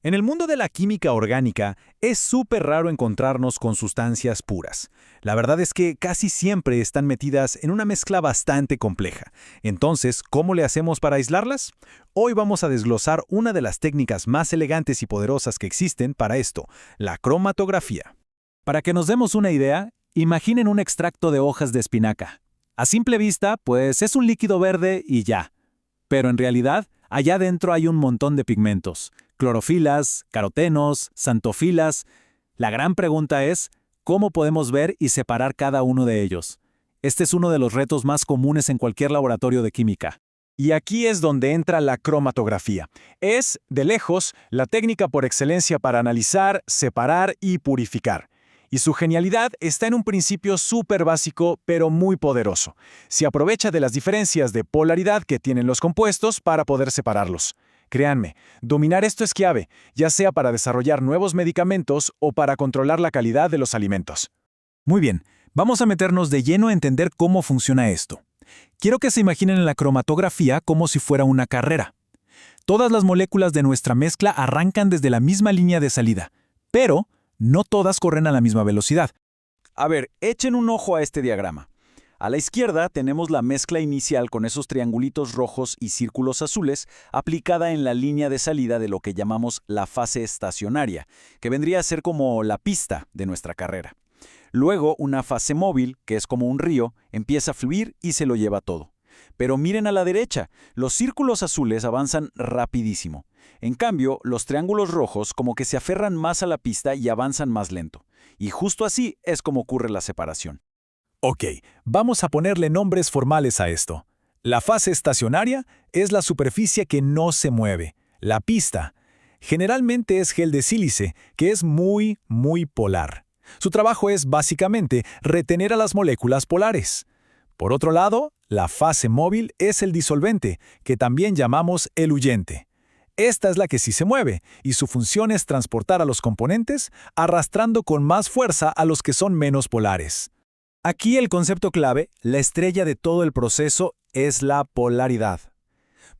En el mundo de la química orgánica, es súper raro encontrarnos con sustancias puras. La verdad es que casi siempre están metidas en una mezcla bastante compleja. Entonces, ¿cómo le hacemos para aislarlas? Hoy vamos a desglosar una de las técnicas más elegantes y poderosas que existen para esto, la cromatografía. Para que nos demos una idea, imaginen un extracto de hojas de espinaca. A simple vista, pues es un líquido verde y ya. Pero en realidad, allá adentro hay un montón de pigmentos, clorofilas, carotenos, xantofilas. La gran pregunta es, ¿cómo podemos ver y separar cada uno de ellos? Este es uno de los retos más comunes en cualquier laboratorio de química. Y aquí es donde entra la cromatografía. Es, de lejos, la técnica por excelencia para analizar, separar y purificar. Y su genialidad está en un principio súper básico, pero muy poderoso. Se aprovecha de las diferencias de polaridad que tienen los compuestos para poder separarlos. Créanme, dominar esto es clave, ya sea para desarrollar nuevos medicamentos o para controlar la calidad de los alimentos. Muy bien, vamos a meternos de lleno a entender cómo funciona esto. Quiero que se imaginen la cromatografía como si fuera una carrera. Todas las moléculas de nuestra mezcla arrancan desde la misma línea de salida, pero no todas corren a la misma velocidad. A ver, echen un ojo a este diagrama. A la izquierda tenemos la mezcla inicial con esos triangulitos rojos y círculos azules aplicada en la línea de salida de lo que llamamos la fase estacionaria, que vendría a ser como la pista de nuestra carrera. Luego, una fase móvil, que es como un río, empieza a fluir y se lo lleva todo. Pero miren a la derecha, los círculos azules avanzan rapidísimo. En cambio, los triángulos rojos como que se aferran más a la pista y avanzan más lento. Y justo así es como ocurre la separación. Ok, vamos a ponerle nombres formales a esto. La fase estacionaria es la superficie que no se mueve. La pista generalmente es gel de sílice, que es muy polar. Su trabajo es básicamente retener a las moléculas polares. Por otro lado, la fase móvil es el disolvente, que también llamamos eluyente. Esta es la que sí se mueve, y su función es transportar a los componentes, arrastrando con más fuerza a los que son menos polares. Aquí el concepto clave, la estrella de todo el proceso, es la polaridad.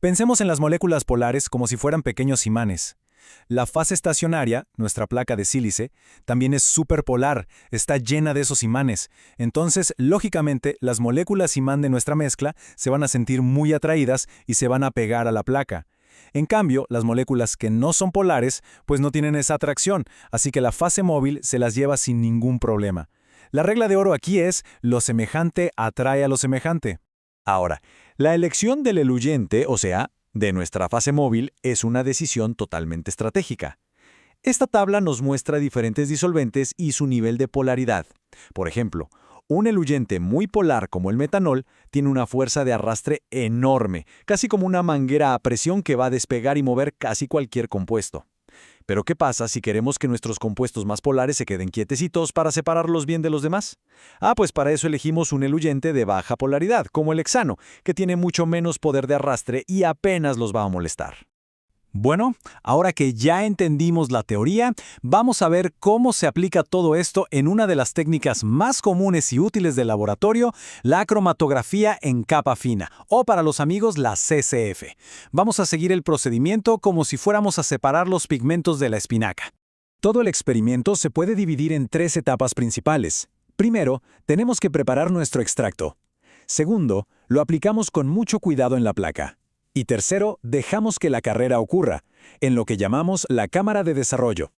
Pensemos en las moléculas polares como si fueran pequeños imanes. La fase estacionaria, nuestra placa de sílice, también es superpolar, está llena de esos imanes. Entonces, lógicamente, las moléculas imán de nuestra mezcla se van a sentir muy atraídas y se van a pegar a la placa. En cambio, las moléculas que no son polares, pues no tienen esa atracción, así que la fase móvil se las lleva sin ningún problema. La regla de oro aquí es, lo semejante atrae a lo semejante. Ahora, la elección del eluyente, o sea, de nuestra fase móvil, es una decisión totalmente estratégica. Esta tabla nos muestra diferentes disolventes y su nivel de polaridad. Por ejemplo, un eluyente muy polar como el metanol tiene una fuerza de arrastre enorme, casi como una manguera a presión que va a despegar y mover casi cualquier compuesto. Pero ¿qué pasa si queremos que nuestros compuestos más polares se queden quietecitos para separarlos bien de los demás? Pues para eso elegimos un eluyente de baja polaridad, como el hexano, que tiene mucho menos poder de arrastre y apenas los va a molestar. Bueno, ahora que ya entendimos la teoría, vamos a ver cómo se aplica todo esto en una de las técnicas más comunes y útiles del laboratorio, la cromatografía en capa fina, o para los amigos la CCF. Vamos a seguir el procedimiento como si fuéramos a separar los pigmentos de la espinaca. Todo el experimento se puede dividir en 3 etapas principales. Primero, tenemos que preparar nuestro extracto. Segundo, lo aplicamos con mucho cuidado en la placa. Y tercero, dejamos que la carrera ocurra, en lo que llamamos la cámara de desarrollo.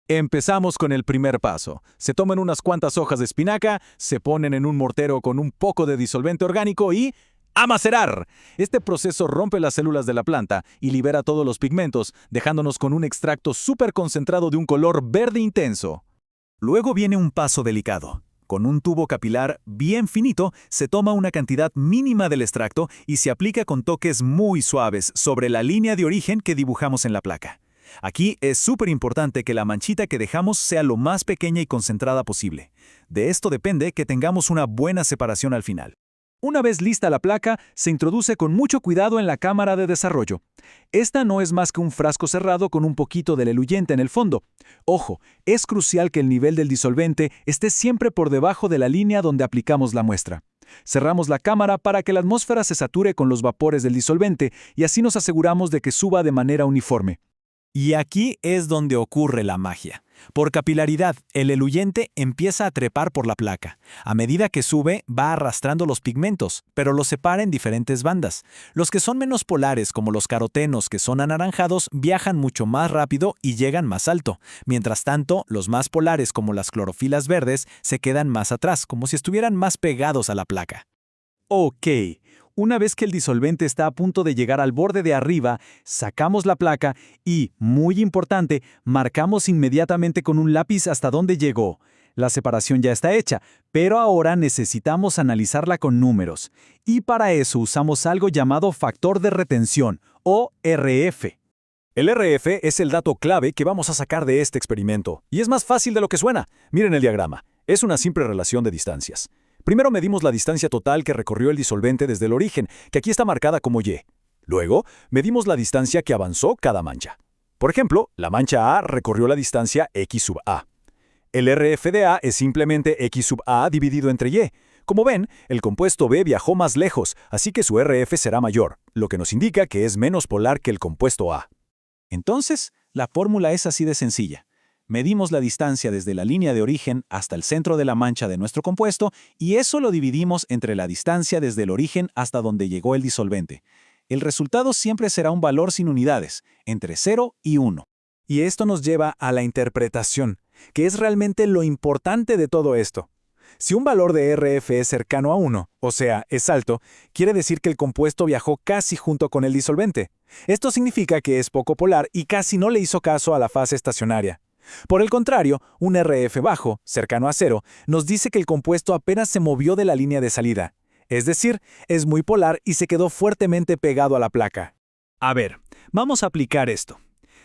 Empezamos con el primer paso. Se toman unas cuantas hojas de espinaca, se ponen en un mortero con un poco de disolvente orgánico y ¡a macerar! Este proceso rompe las células de la planta y libera todos los pigmentos, dejándonos con un extracto súper concentrado de un color verde intenso. Luego viene un paso delicado. Con un tubo capilar bien finito, se toma una cantidad mínima del extracto y se aplica con toques muy suaves sobre la línea de origen que dibujamos en la placa. Aquí es súper importante que la manchita que dejamos sea lo más pequeña y concentrada posible. De esto depende que tengamos una buena separación al final. Una vez lista la placa, se introduce con mucho cuidado en la cámara de desarrollo. Esta no es más que un frasco cerrado con un poquito del eluyente en el fondo. Ojo, es crucial que el nivel del disolvente esté siempre por debajo de la línea donde aplicamos la muestra. Cerramos la cámara para que la atmósfera se sature con los vapores del disolvente y así nos aseguramos de que suba de manera uniforme. Y aquí es donde ocurre la magia. Por capilaridad, el eluyente empieza a trepar por la placa. A medida que sube, va arrastrando los pigmentos, pero los separa en diferentes bandas. Los que son menos polares, como los carotenos, que son anaranjados, viajan mucho más rápido y llegan más alto. Mientras tanto, los más polares, como las clorofilas verdes, se quedan más atrás, como si estuvieran más pegados a la placa. Ok. Una vez que el disolvente está a punto de llegar al borde de arriba, sacamos la placa y, muy importante, marcamos inmediatamente con un lápiz hasta dónde llegó. La separación ya está hecha, pero ahora necesitamos analizarla con números. Y para eso usamos algo llamado factor de retención, o RF. El RF es el dato clave que vamos a sacar de este experimento. Y es más fácil de lo que suena. Miren el diagrama. Es una simple relación de distancias. Primero medimos la distancia total que recorrió el disolvente desde el origen, que aquí está marcada como Y. Luego, medimos la distancia que avanzó cada mancha. Por ejemplo, la mancha A recorrió la distancia X sub A. El RF de A es simplemente X sub A dividido entre Y. Como ven, el compuesto B viajó más lejos, así que su RF será mayor, lo que nos indica que es menos polar que el compuesto A. Entonces, la fórmula es así de sencilla. Medimos la distancia desde la línea de origen hasta el centro de la mancha de nuestro compuesto y eso lo dividimos entre la distancia desde el origen hasta donde llegó el disolvente. El resultado siempre será un valor sin unidades, entre 0 y 1. Y esto nos lleva a la interpretación, que es realmente lo importante de todo esto. Si un valor de RF es cercano a 1, o sea, es alto, quiere decir que el compuesto viajó casi junto con el disolvente. Esto significa que es poco polar y casi no le hizo caso a la fase estacionaria. Por el contrario, un RF bajo, cercano a 0, nos dice que el compuesto apenas se movió de la línea de salida. Es decir, es muy polar y se quedó fuertemente pegado a la placa. A ver, vamos a aplicar esto.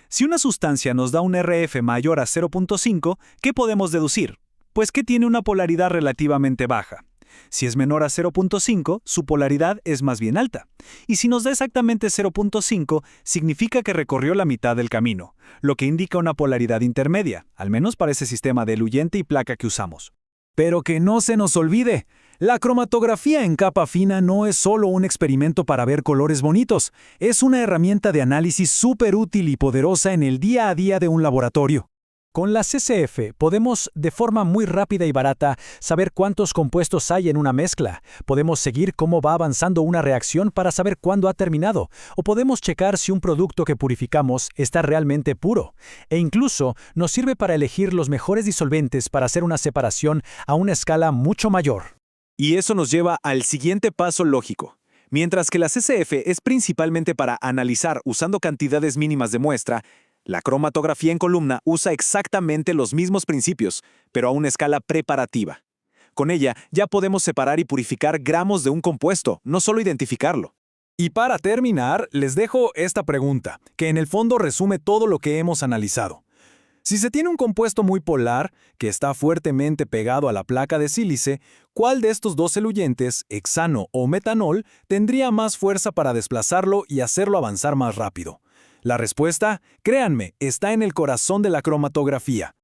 Si una sustancia nos da un RF mayor a 0.5, ¿qué podemos deducir? Pues que tiene una polaridad relativamente baja. Si es menor a 0.5, su polaridad es más bien alta. Y si nos da exactamente 0.5, significa que recorrió la mitad del camino, lo que indica una polaridad intermedia, al menos para ese sistema de eluyente y placa que usamos. Pero que no se nos olvide, la cromatografía en capa fina no es solo un experimento para ver colores bonitos, es una herramienta de análisis súper útil y poderosa en el día a día de un laboratorio. Con la CCF podemos, de forma muy rápida y barata, saber cuántos compuestos hay en una mezcla. Podemos seguir cómo va avanzando una reacción para saber cuándo ha terminado. O podemos checar si un producto que purificamos está realmente puro. E incluso nos sirve para elegir los mejores disolventes para hacer una separación a una escala mucho mayor. Y eso nos lleva al siguiente paso lógico. Mientras que la CCF es principalmente para analizar usando cantidades mínimas de muestra, la cromatografía en columna usa exactamente los mismos principios, pero a una escala preparativa. Con ella ya podemos separar y purificar gramos de un compuesto, no solo identificarlo. Y para terminar, les dejo esta pregunta, que en el fondo resume todo lo que hemos analizado. Si se tiene un compuesto muy polar, que está fuertemente pegado a la placa de sílice, ¿cuál de estos dos eluyentes, hexano o metanol, tendría más fuerza para desplazarlo y hacerlo avanzar más rápido? La respuesta, créanme, está en el corazón de la cromatografía.